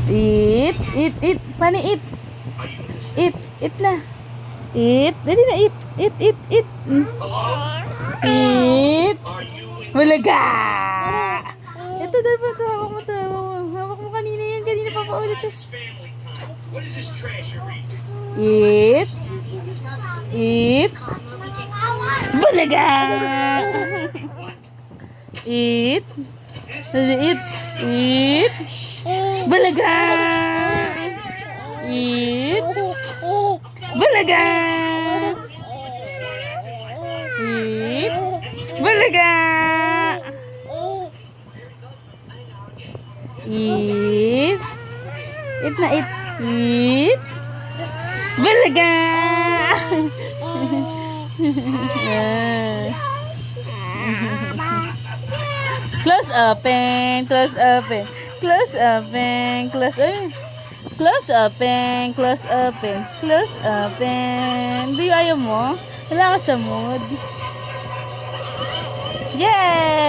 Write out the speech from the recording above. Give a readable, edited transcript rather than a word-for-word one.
Eat, eat, eat. Pani, eat. Eat, eat na. Eat. Dali na, eat. Eat, eat, eat. Eat. Bulaga! Ito, dali pa ito. Hawak mo ito. Hawak mo kanina yan. Kanina pa paulit ito. Psst. Eat. Eat. Bulaga! Eat. Eat. Eat. Bulaga! Eat. Bulaga! Eat. Bulaga! Eat. Eat na, eat. Eat. Bulaga! Close open, close open, close open, close open, close open, close open, close open. Di ayaw mo? Wala ka sa mood. Yay!